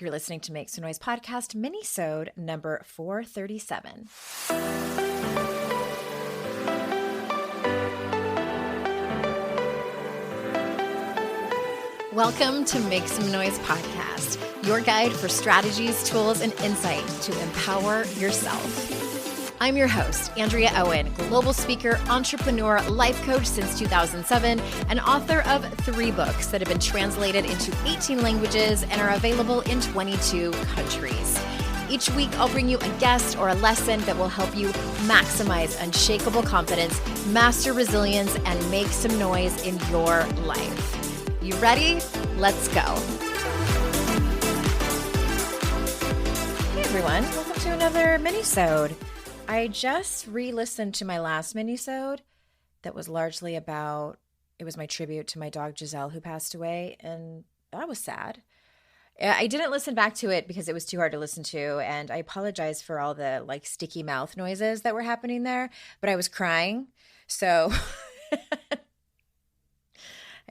You're listening to Make Some Noise podcast, minisode number 437. Welcome to Make Some Noise podcast, your guide for strategies, tools, and insight to empower yourself. I'm your host, Andrea Owen, global speaker, entrepreneur, life coach since 2007, and author of 3 books that have been translated into 18 languages and are available in 22 countries. Each week, I'll bring you a guest or a lesson that will help you maximize unshakable confidence, master resilience, and make some noise in your life. You ready? Let's go. Hey everyone, welcome to another minisode. I just re-listened to my last minisode that was largely about, it was my tribute to my dog Giselle who passed away, and that was sad. I didn't listen back to it because it was too hard to listen to, and I apologize for all the sticky mouth noises that were happening there, but I was crying, so I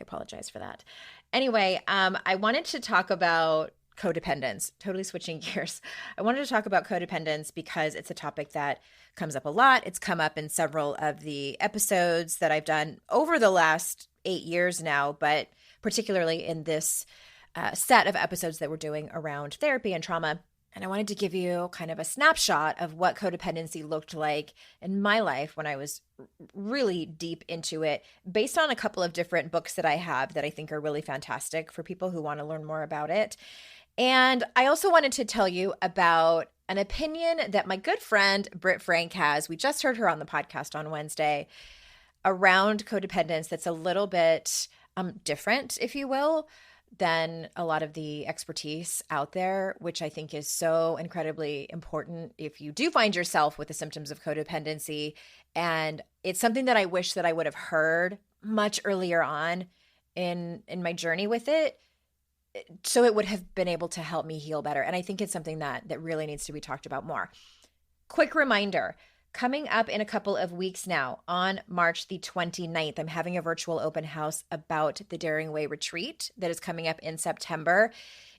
apologize for that. Anyway, I wanted to talk about codependence, totally switching gears. I wanted to talk about codependence because it's a topic that comes up a lot. It's come up in several of the episodes that I've done over the last 8 years now, but particularly in this set of episodes that we're doing around therapy and trauma. And I wanted to give you kind of a snapshot of what codependency looked like in my life when I was really deep into it, based on a couple of different books that I have that I think are really fantastic for people who want to learn more about it. And I also wanted to tell you about an opinion that my good friend Britt Frank has. We just heard her on the podcast on Wednesday around codependence that's a little bit different, if you will, than a lot of the expertise out there, which I think is so incredibly important if you do find yourself with the symptoms of codependency. And it's something that I wish that I would have heard much earlier on in my journey with it, so it would have been able to help me heal better. And I think it's something that really needs to be talked about more. Quick reminder, coming up in a couple of weeks now, on March the 29th, I'm having a virtual open house about the Daring Way retreat that is coming up in September.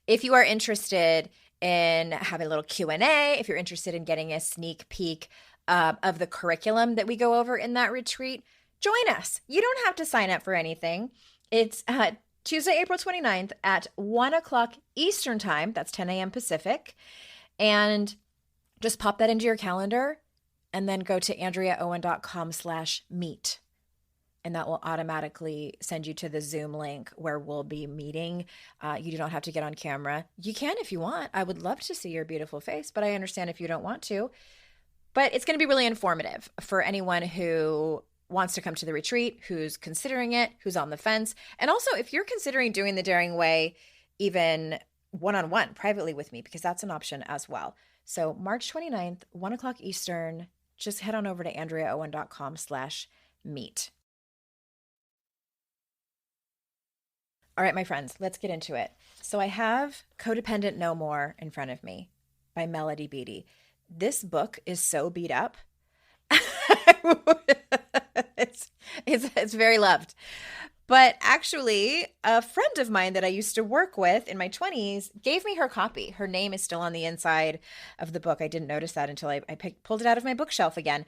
If you are interested in having a little Q&A, if you're interested in getting a sneak peek of the curriculum that we go over in that retreat, join us. You don't have to sign up for anything. It's Tuesday, April 29th at 1 o'clock Eastern time. That's 10 a.m. Pacific. And just pop that into your calendar and then go to andreaowen.com/meet. And that will automatically send you to the Zoom link where we'll be meeting. You do not have to get on camera. You can if you want. I would love to see your beautiful face, but I understand if you don't want to. But it's going to be really informative for anyone who wants to come to the retreat, who's considering it, who's on the fence. And also, if you're considering doing the Daring Way, even one-on-one, privately with me, because that's an option as well. So March 29th, 1 o'clock Eastern, just head on over to andreaowen.com/meet. All right, my friends, let's get into it. So I have Codependent No More in front of me by Beattie. This book is so beat up. It's very loved. But actually, a friend of mine that I used to work with in my 20s gave me her copy. Her name is still on the inside of the book. I didn't notice that until I pulled it out of my bookshelf again.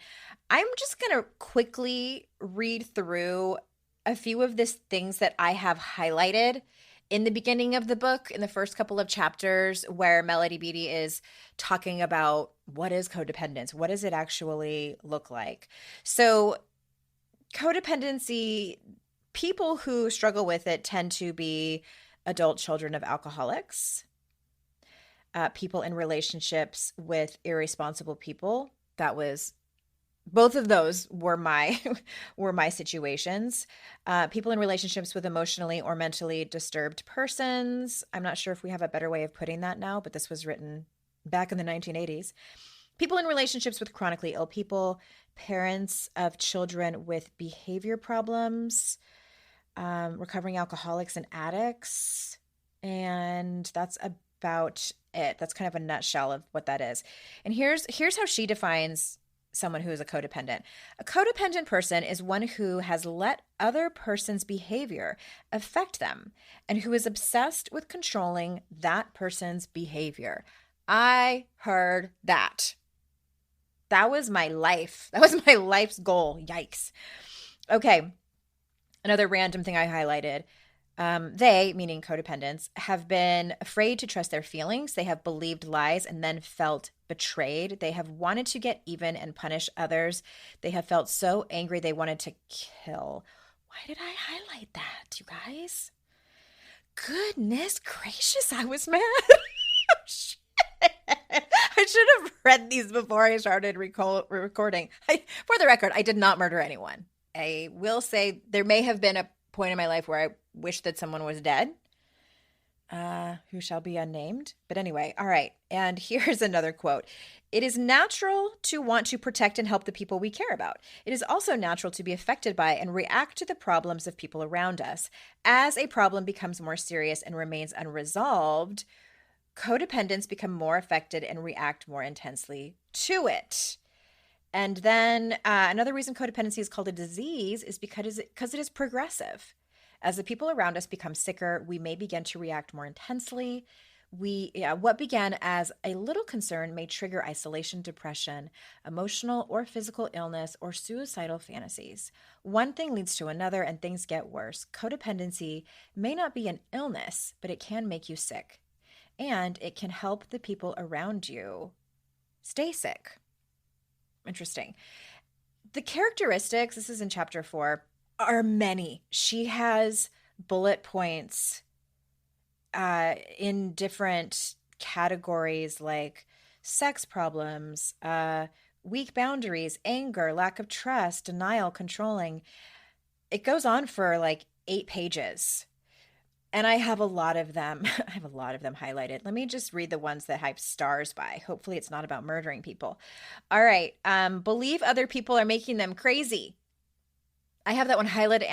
I'm just going to quickly read through a few of the things that I have highlighted in the beginning of the book, in the first couple of chapters, where Beattie is talking about what is codependence? What does it actually look like? So codependency, people who struggle with it tend to be adult children of alcoholics, people in relationships with irresponsible people. Both of those were my situations. People in relationships with emotionally or mentally disturbed persons. I'm not sure if we have a better way of putting that now, but this was written back in the 1980s. People in relationships with chronically ill people, parents of children with behavior problems, recovering alcoholics and addicts, and that's about it. That's kind of a nutshell of what that is. And here's how she defines someone who is a codependent. A codependent person is one who has let other person's behavior affect them and who is obsessed with controlling that person's behavior. I heard that. That was my life. That was my life's goal. Yikes. Okay. Another random thing I highlighted. They, meaning codependents, have been afraid to trust their feelings. They have believed lies and then felt betrayed. They have wanted to get even and punish others. They have felt so angry they wanted to kill. Why did I highlight that, you guys? Goodness gracious, I was mad. Shit. I should have read these before I started recording. For the record, I did not murder anyone. I will say there may have been a point in my life where I wish that someone was dead, who shall be unnamed. But anyway, all right. And here's another quote. It is natural to want to protect and help the people we care about. It is also natural to be affected by and react to the problems of people around us. As a problem becomes more serious and remains unresolved, codependents become more affected and react more intensely to it. And then another reason codependency is called a disease is because it is progressive. As the people around us become sicker, we may begin to react more intensely. What began as a little concern may trigger isolation, depression, emotional or physical illness, or suicidal fantasies. One thing leads to another and things get worse. Codependency may not be an illness, but it can make you sick. And it can help the people around you stay sick. Interesting. The characteristics, this is in chapter 4, are many. She has bullet points in different categories like sex problems, weak boundaries, anger, lack of trust, denial, controlling. It goes on for like 8 pages. And I have a lot of them. I have a lot of them highlighted. Let me just read the ones that I have stars by. Hopefully it's not about murdering people. All right. Believe other people are making them crazy. I have that one highlighted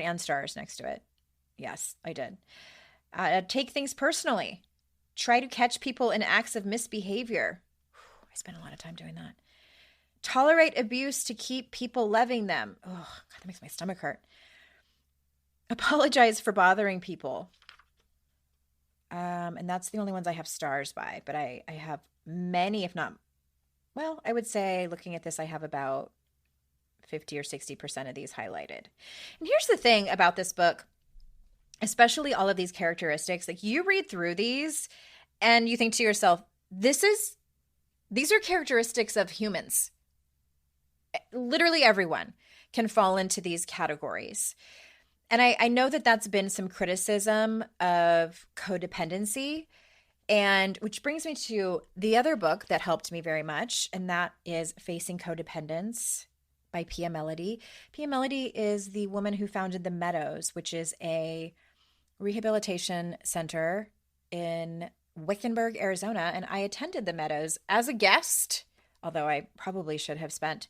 and stars next to it. Yes, I did. Take things personally. Try to catch people in acts of misbehavior. Whew, I spent a lot of time doing that. Tolerate abuse to keep people loving them. Oh, God, that makes my stomach hurt. Apologize for bothering people. And that's the only ones I have stars by, but I have many, if not, well, I would say looking at this, I have about 50 or 60% of these highlighted. And here's the thing about this book, especially all of these characteristics, like you read through these and you think to yourself, these are characteristics of humans. Literally everyone can fall into these categories. And I know that that's been some criticism of codependency, and which brings me to the other book that helped me very much, and that is Facing Codependence by Pia Mellody. Pia Mellody is the woman who founded the Meadows, which is a rehabilitation center in Wickenburg, Arizona, and I attended the Meadows as a guest, although I probably should have spent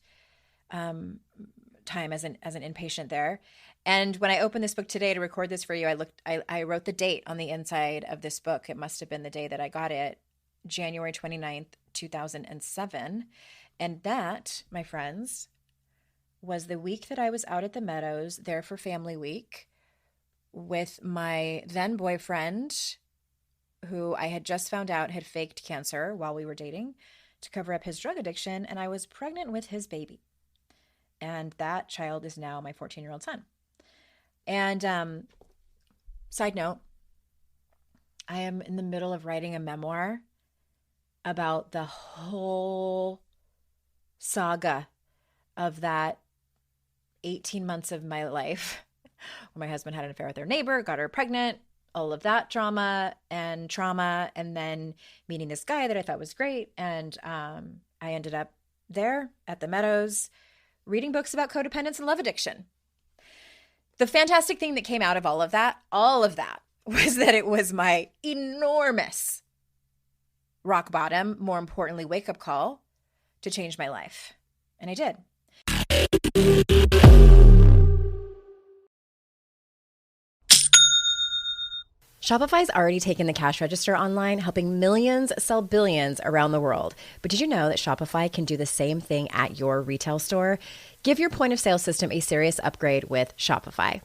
time as an inpatient there. And when I opened this book today to record this for you, I wrote the date on the inside of this book. It must have been the day that I got it, January 29th, 2007. And that, my friends, was the week that I was out at the Meadows there for Family Week with my then boyfriend, who I had just found out had faked cancer while we were dating to cover up his drug addiction. And I was pregnant with his baby. And that child is now my 14-year-old son. And side note, I am in the middle of writing a memoir about the whole saga of that 18 months of my life where my husband had an affair with their neighbor, got her pregnant, all of that drama, and then meeting this guy that I thought was great. And I ended up there at the Meadows reading books about codependence and love addiction. The fantastic thing that came out of all of that was that it was my enormous rock bottom, more importantly, wake-up call to change my life. And I did. Shopify's already taken the cash register online, helping millions sell billions around the world. But did you know that Shopify can do the same thing at your retail store? Give your point of sale system a serious upgrade with Shopify.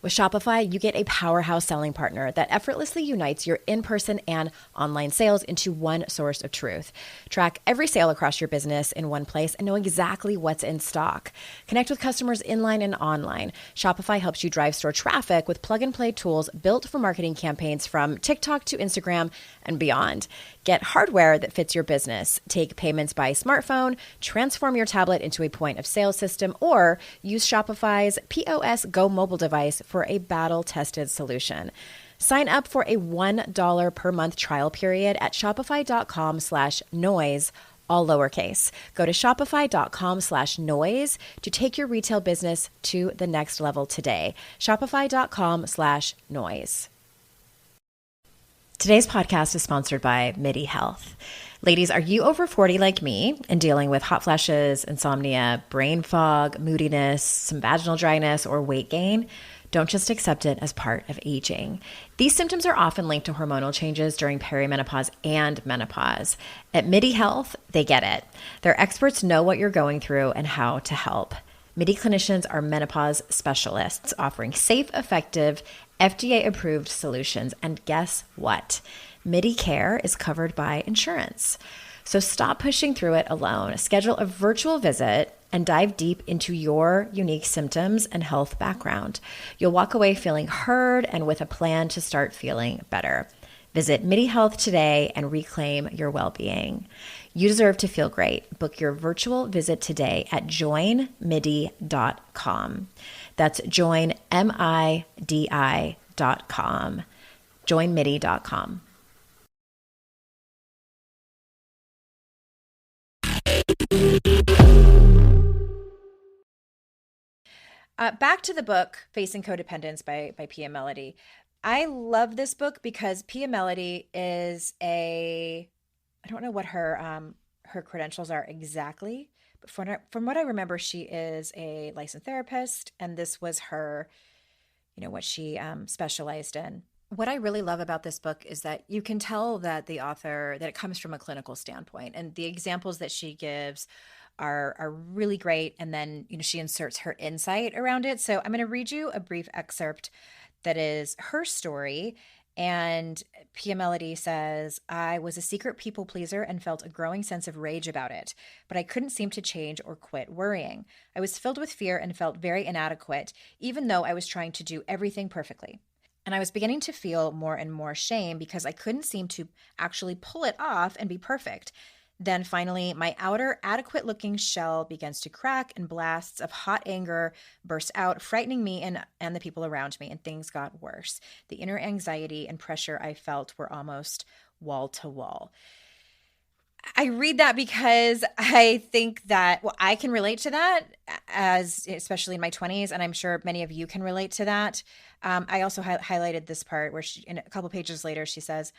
With Shopify, you get a powerhouse selling partner that effortlessly unites your in-person and online sales into one source of truth. Track every sale across your business in one place and know exactly what's in stock. Connect with customers inline and online. Shopify helps you drive store traffic with plug-and-play tools built for marketing campaigns from TikTok to Instagram and beyond. Get hardware that fits your business. Take payments by smartphone, transform your tablet into a point of sale system, or use Shopify's POS Go mobile device for a battle-tested solution. Sign up for a $1 per month trial period at shopify.com/noise, all lowercase. Go to shopify.com/noise to take your retail business to the next level today. Shopify.com/noise. Today's podcast is sponsored by Beattie Health. Ladies, are you over 40 like me and dealing with hot flashes, insomnia, brain fog, moodiness, some vaginal dryness, or weight gain? Don't just accept it as part of aging. These symptoms are often linked to hormonal changes during perimenopause and menopause. At Beattie Health, they get it. Their experts know what you're going through and how to help. Beattie clinicians are menopause specialists offering safe, effective, FDA-approved solutions. And guess what? Beattie Care is covered by insurance. So stop pushing through it alone. Schedule a virtual visit and dive deep into your unique symptoms and health background. You'll walk away feeling heard and with a plan to start feeling better. Visit Beattie Health today and reclaim your well-being. You deserve to feel great. Book your virtual visit today at joinmidi.com. That's joinmidi.com. joinmidi.com. Back to the book, Facing Codependence by Pia Mellody. I love this book because Pia Mellody is I don't know what her credentials are exactly, but from what I remember, she is a licensed therapist, and this was her, what she specialized in. What I really love about this book is that you can tell that the author, that it comes from a clinical standpoint, and the examples that she gives are really great. And then, she inserts her insight around it. So I'm going to read you a brief excerpt that is her story. And Pia Mellody says, I was a secret people pleaser and felt a growing sense of rage about it, but I couldn't seem to change or quit worrying. I was filled with fear and felt very inadequate, even though I was trying to do everything perfectly. And I was beginning to feel more and more shame because I couldn't seem to actually pull it off and be perfect. Then finally, my outer adequate-looking shell begins to crack and blasts of hot anger burst out, frightening me and the people around me, and things got worse. The inner anxiety and pressure I felt were almost wall to wall. I read that because I think that, I can relate to that, especially in my 20s, and I'm sure many of you can relate to that. I also highlighted this part where in a couple pages later, she says,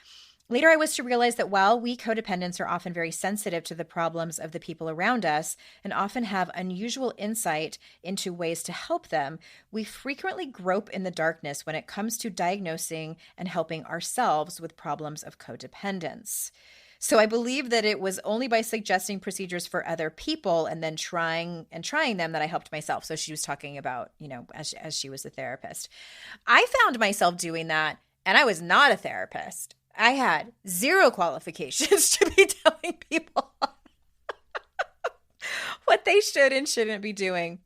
later, I was to realize that while we codependents are often very sensitive to the problems of the people around us and often have unusual insight into ways to help them, we frequently grope in the darkness when it comes to diagnosing and helping ourselves with problems of codependence. So I believe that it was only by suggesting procedures for other people and then trying them that I helped myself. So she was talking about, as she was a therapist. I found myself doing that, and I was not a therapist. I had zero qualifications to be telling people what they should and shouldn't be doing.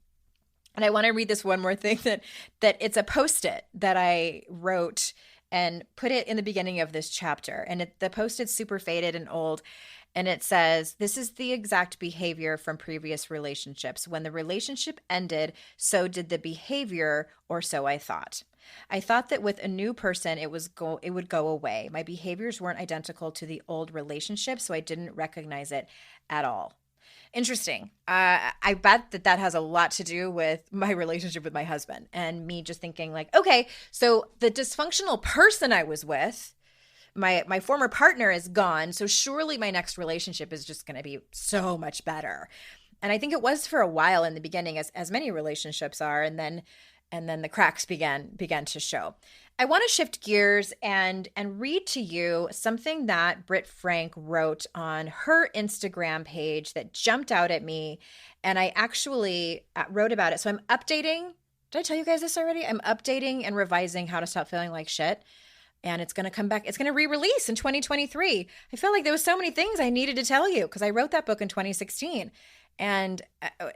And I want to read this one more thing that it's a Post-it that I wrote and put it in the beginning of this chapter. And the Post-it's super faded and old. And it says, this is the exact behavior from previous relationships. When the relationship ended, so did the behavior, or so I thought. I thought that with a new person, it would go away. My behaviors weren't identical to the old relationship, so I didn't recognize it at all. Interesting. I bet that has a lot to do with my relationship with my husband and me just thinking like, okay, so the dysfunctional person I was with, my former partner is gone, so surely my next relationship is just going to be so much better. And I think it was for a while in the beginning, as many relationships are. And then and then the cracks began to show. I want to shift gears and read to you something that Britt Frank wrote on her Instagram page that jumped out at me, and I actually wrote about it. So I'm updating. Did I tell you guys this already? I'm updating and revising How to Stop Feeling Like Shit, and it's going to come back. It's going to re-release in 2023. I felt like there was so many things I needed to tell you because I wrote that book in 2016. And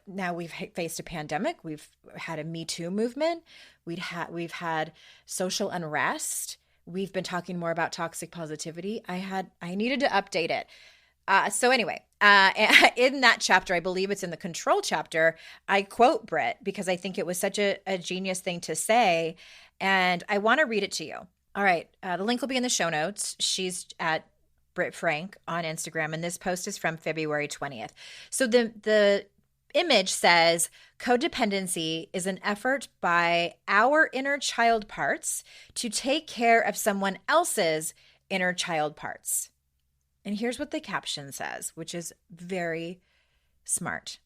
now we've faced a pandemic. We've had a Me Too movement. We've had social unrest. We've been talking more about toxic positivity. I needed to update it. So anyway, in that chapter, I believe it's in the control chapter, I quote Britt because I think it was such a genius thing to say. And I want to read it to you. All right. The link will be in the show notes. She's at Britt Frank on Instagram, and this post is from February 20th. So the image says, codependency is an effort by our inner child parts to take care of someone else's inner child parts. And here's what the caption says, which is very smart.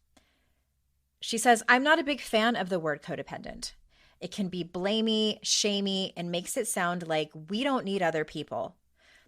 She says, I'm not a big fan of the word codependent. It can be blamey, shamey, and makes it sound like we don't need other people.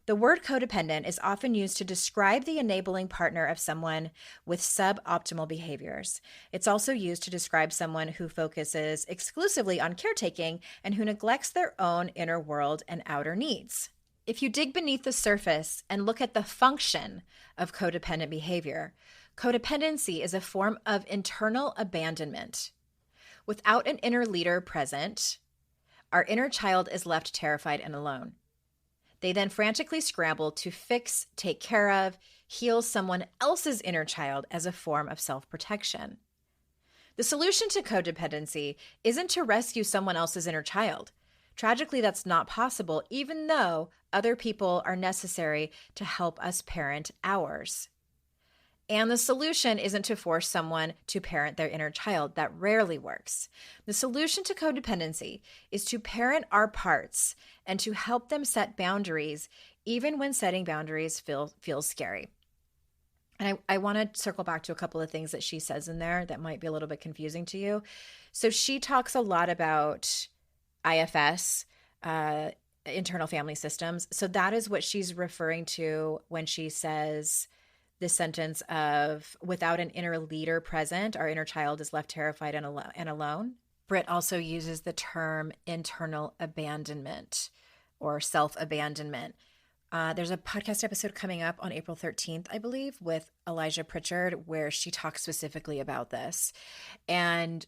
The word codependent is often used to describe the enabling partner of someone with suboptimal behaviors. It's also used to describe someone who focuses exclusively on caretaking and who neglects their own inner world and outer needs. If you dig beneath the surface and look at the function of codependent behavior, codependency is a form of internal abandonment. Without an inner leader present, our inner child is left terrified and alone. They then frantically scramble to fix, take care of, heal someone else's inner child as a form of self-protection. The solution to codependency isn't to rescue someone else's inner child. Tragically, that's not possible, even though other people are necessary to help us parent ours. And the solution isn't to force someone to parent their inner child. That rarely works. The solution to codependency is to parent our parts and to help them set boundaries, even when setting boundaries feels scary. And I want to circle back to a couple of things that she says in there that might be a little bit confusing to you. So she talks a lot about IFS, internal family systems. So that is what she's referring to when she says this sentence of, without an inner leader present, our inner child is left terrified and alone. Britt also uses the term internal abandonment or self-abandonment. There's a podcast episode coming up on April 13th, I believe, with Elijah Pritchard, where she talks specifically about this and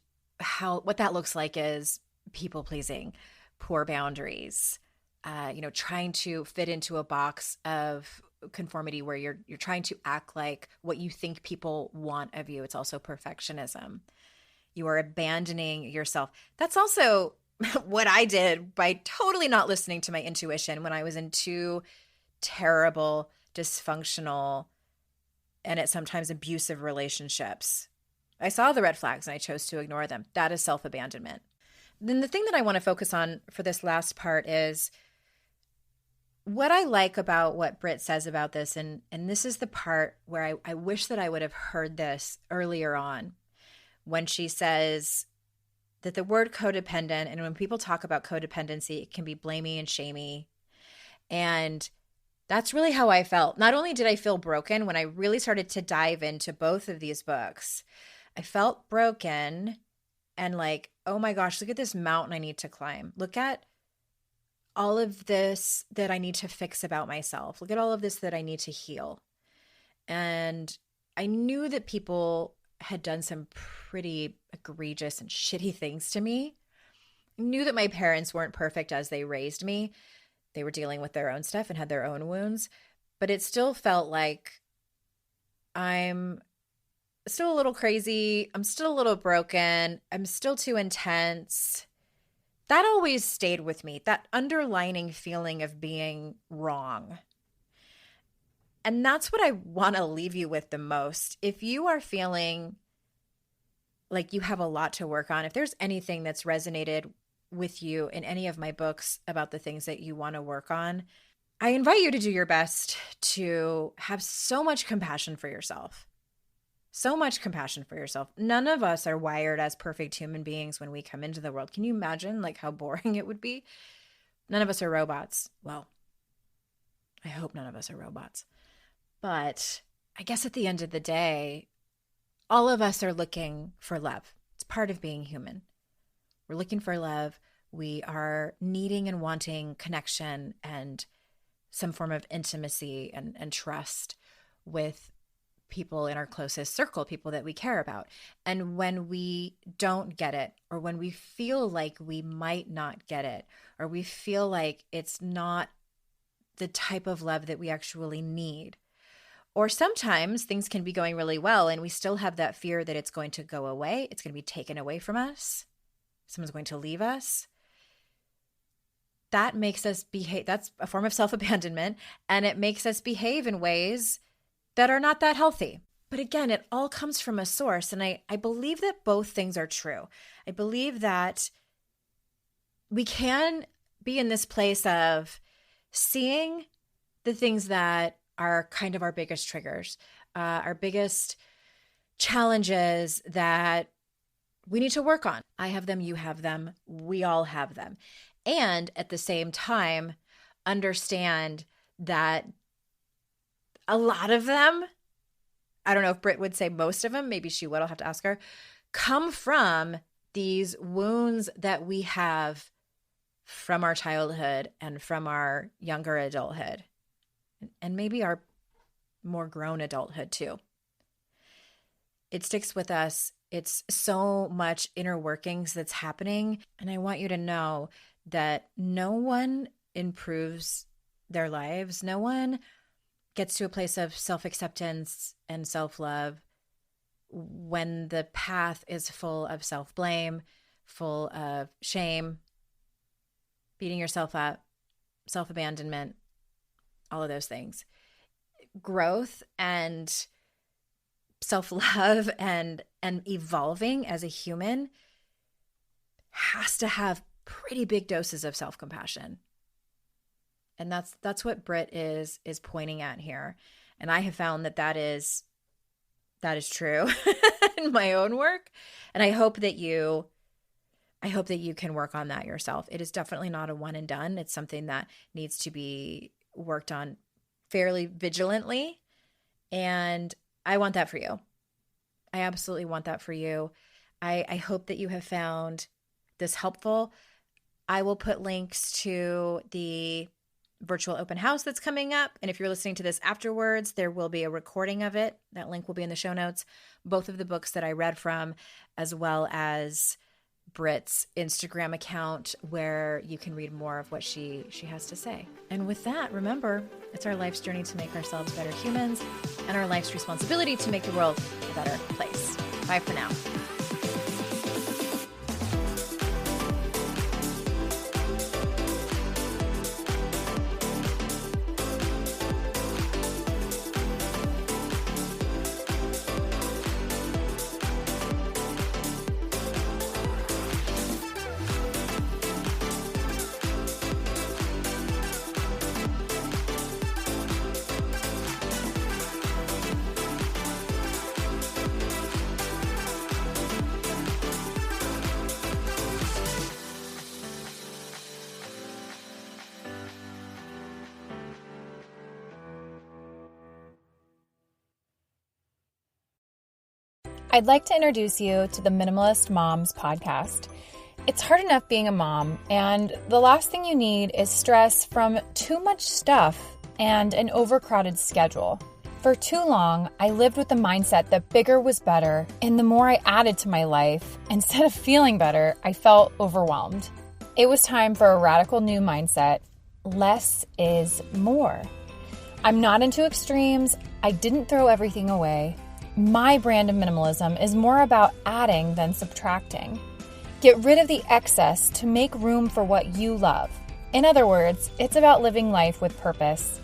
what that looks like is people pleasing, poor boundaries, trying to fit into a box of conformity where you're trying to act like what you think people want of you. It's also perfectionism. You are abandoning yourself. That's also what I did by totally not listening to my intuition when I was in two terrible, dysfunctional, and at sometimes abusive relationships. I saw the red flags and I chose to ignore them. That is self-abandonment. Then the thing that I want to focus on for this last part is what I like about what Britt says about this, and this is the part where I wish that I would have heard this earlier on, when she says that the word codependent, and when people talk about codependency, it can be blamey and shamey. And that's really how I felt. Not only did I feel broken when I really started to dive into both of these books, I felt broken and like, oh my gosh, look at this mountain I need to climb. Look at all of this that I need to fix about myself. Look at all of this that I need to heal. And I knew that people had done some pretty egregious and shitty things to me. I knew that my parents weren't perfect as they raised me. They were dealing with their own stuff and had their own wounds. But it still felt like I'm still a little crazy. I'm still a little broken. I'm still too intense. That always stayed with me, that underlining feeling of being wrong. And that's what I want to leave you with the most. If you are feeling like you have a lot to work on, if there's anything that's resonated with you in any of my books about the things that you want to work on, I invite you to do your best to have so much compassion for yourself. So much compassion for yourself. None of us are wired as perfect human beings when we come into the world. Can you imagine like how boring it would be? None of us are robots. Well, I hope none of us are robots. But I guess at the end of the day, all of us are looking for love. It's part of being human. We're looking for love. We are needing and wanting connection and some form of intimacy and trust with people in our closest circle, people that we care about. And when we don't get it, or when we feel like we might not get it, or we feel like it's not the type of love that we actually need, or sometimes things can be going really well and we still have that fear that it's going to go away, it's going to be taken away from us, someone's going to leave us. That makes us behave. That's a form of self-abandonment, and it makes us behave in ways that are not that healthy. But again, it all comes from a source, and I believe that both things are true. I believe that we can be in this place of seeing the things that are kind of our biggest triggers, our biggest challenges that we need to work on. I have them, you have them, we all have them. And at the same time, understand that a lot of them, I don't know if Britt would say most of them, maybe she would, I'll have to ask her, come from these wounds that we have from our childhood and from our younger adulthood, and maybe our more grown adulthood too. It sticks with us. It's so much inner workings that's happening. And I want you to know that no one improves their lives. No one gets to a place of self-acceptance and self-love when the path is full of self-blame, full of shame, beating yourself up, self-abandonment, all of those things. Growth and self-love and evolving as a human has to have pretty big doses of self-compassion. And that's what Britt is pointing at here. And I have found that is true in my own work. And I hope that you can work on that yourself. It is definitely not a one and done. It's something that needs to be worked on fairly vigilantly. And I want that for you. I absolutely want that for you. I hope that you have found this helpful. I will put links to the virtual open house that's coming up. And if you're listening to this afterwards, there will be a recording of it. That link will be in the show notes. Both of the books that I read from, as well as Britt's Instagram account, where you can read more of what she has to say. And with that, remember, it's our life's journey to make ourselves better humans and our life's responsibility to make the world a better place. Bye for now. I'd like to introduce you to the Minimalist Moms podcast. It's hard enough being a mom, and the last thing you need is stress from too much stuff and an overcrowded schedule. For too long, I lived with the mindset that bigger was better, and the more I added to my life, instead of feeling better, I felt overwhelmed. It was time for a radical new mindset. Less is more. I'm not into extremes. I didn't throw everything away. My brand of minimalism is more about adding than subtracting. Get rid of the excess to make room for what you love. In other words, it's about living life with purpose.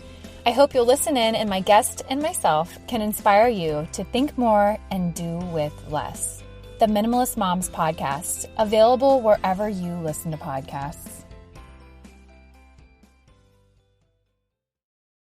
I hope you'll listen in, and my guest and myself can inspire you to think more and do with less. The Minimalist Moms podcast, available wherever you listen to podcasts.